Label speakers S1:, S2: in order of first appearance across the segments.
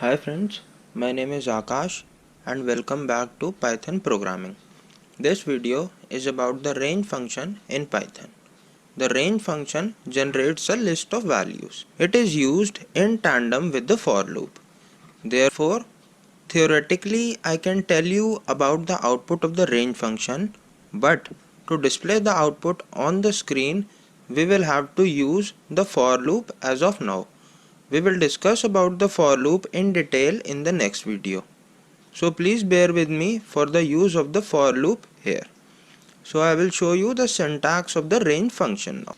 S1: Hi friends, my name is Akash and welcome back to Python programming. This video is about the range function in Python. The range function generates a list of values. It is used in tandem with the for loop. Therefore, theoretically I can tell you about the output of the range function, but to display the output on the screen we will have to use the for loop as of now. We will discuss about the for loop in detail in the next video. So please bear with me for the use of the for loop here. So I will show you the syntax of the range function now.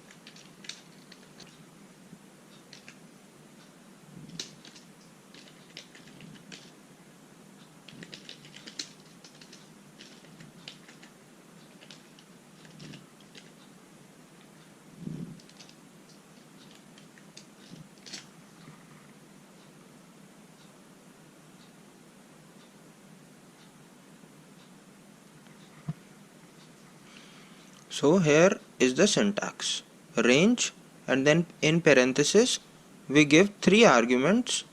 S1: So here is the syntax. Range, and then in parenthesis we give three arguments: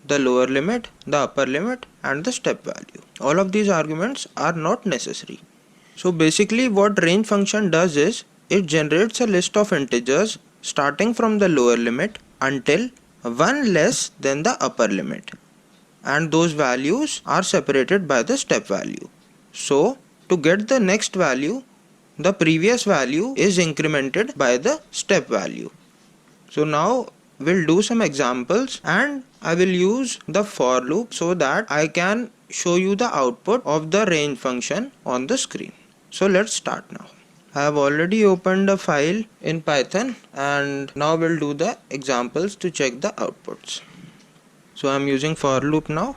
S1: the lower limit, the upper limit and the step value. All of these arguments are not necessary. So basically what range function does is it generates a list of integers starting from the lower limit until one less than the upper limit, and those values are separated by the step value. So to get the next value, the previous value is incremented by the step value. So now we'll do some examples and I will use the for loop so that I can show you the output of the range function on the screen. So let's start now. I have already opened a file in Python and now we'll do the examples to check the outputs. So I'm using for loop now.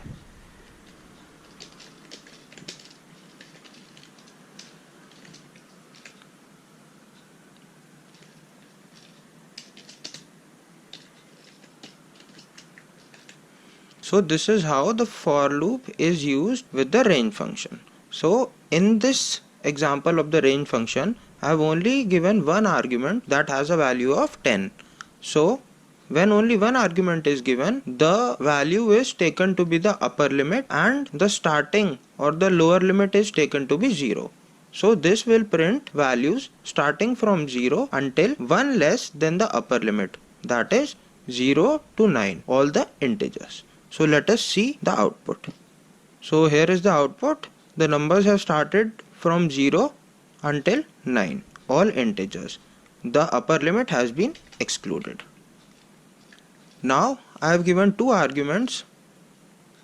S1: So this is how the for loop is used with the range function. So in this example of the range function, I have only given one argument that has a value of 10. So when only one argument is given, the value is taken to be the upper limit and the starting or the lower limit is taken to be 0. So this will print values starting from 0 until 1 less than the upper limit, that is 0 to 9, all the integers. So let us see the output. So here is the output. The numbers have started from 0 until 9, all integers. The upper limit has been excluded. Now I have given two arguments,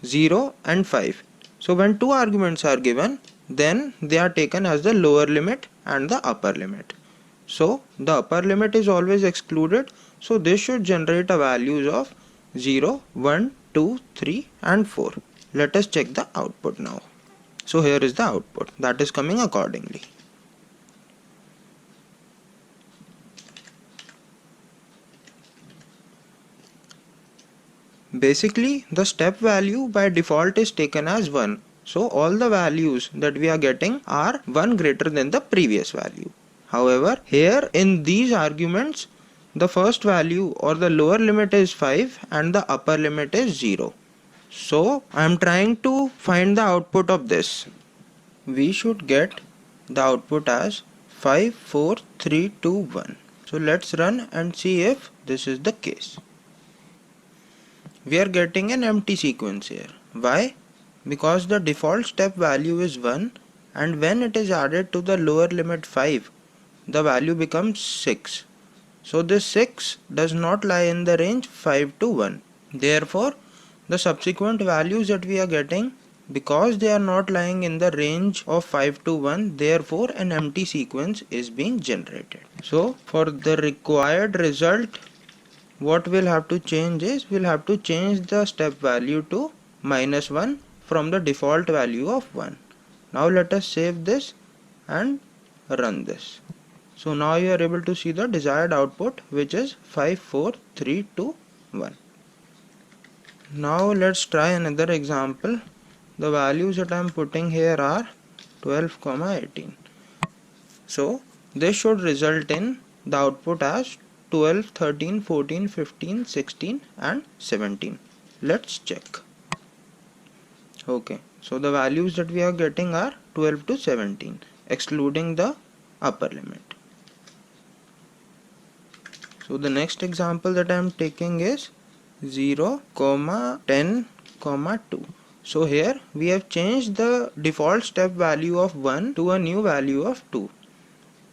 S1: 0 and 5. So when two arguments are given, then they are taken as the lower limit and the upper limit. So the upper limit is always excluded. So this should generate a values of 0, 1, 2, 3 and 4. Let us check the output now. So here is the output that is coming accordingly. Basically the step value by default is taken as 1. So all the values that we are getting are 1 greater than the previous value. However, here in these arguments, the first value or the lower limit is 5 and the upper limit is 0. So I am trying to find the output of this. We should get the output as 5, 4, 3, 2, 1. So let's run and see if this is the case. We are getting an empty sequence here. Why? Because the default step value is 1 and when it is added to the lower limit 5, the value becomes 6. So this 6 does not lie in the range 5 to 1. Therefore, the subsequent values that we are getting, because they are not lying in the range of 5 to 1, therefore an empty sequence is being generated. So for the required result, what we'll have to change is we'll have to change the step value to -1 from the default value of 1. Now let us save this and run this. So now you are able to see the desired output, which is 5, 4, 3, 2, 1. Now let's try another example. The values that I am putting here are 12, 18. So this should result in the output as 12, 13, 14, 15, 16 and 17. Let's check. Okay, so the values that we are getting are 12 to 17 excluding the upper limit. So the next example that I am taking is 0, 10, 2. So here we have changed the default step value of 1 to a new value of 2.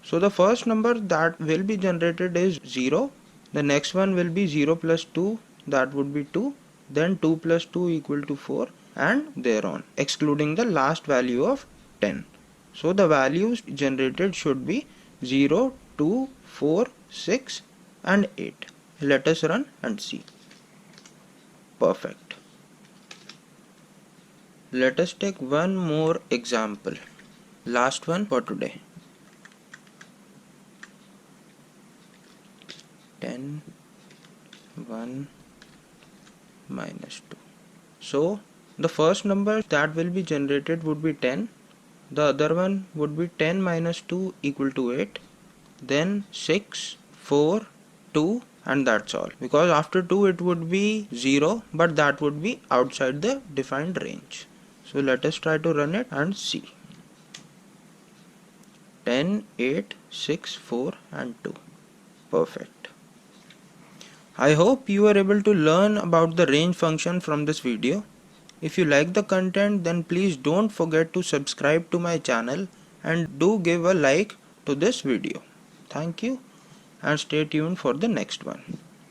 S1: So the first number that will be generated is 0. The next one will be 0 plus 2, that would be 2. Then 2 plus 2 equal to 4 and thereon, excluding the last value of 10. So the values generated should be 0, 2, 4, 6 and 8. Let us run and see. Perfect. Let us take one more example. Last one for today. 10, 1, minus 2. So the first number that will be generated would be 10. The other one would be 10 minus 2 equal to 8. Then 6, 4, 2 and that's all. Because after 2 it would be 0, but that would be outside the defined range. So let us try to run it and see. 10, 8, 6, 4 and 2. Perfect. I hope you were able to learn about the range function from this video. If you like the content, then please don't forget to subscribe to my channel and do give a like to this video. Thank you and stay tuned for the next one.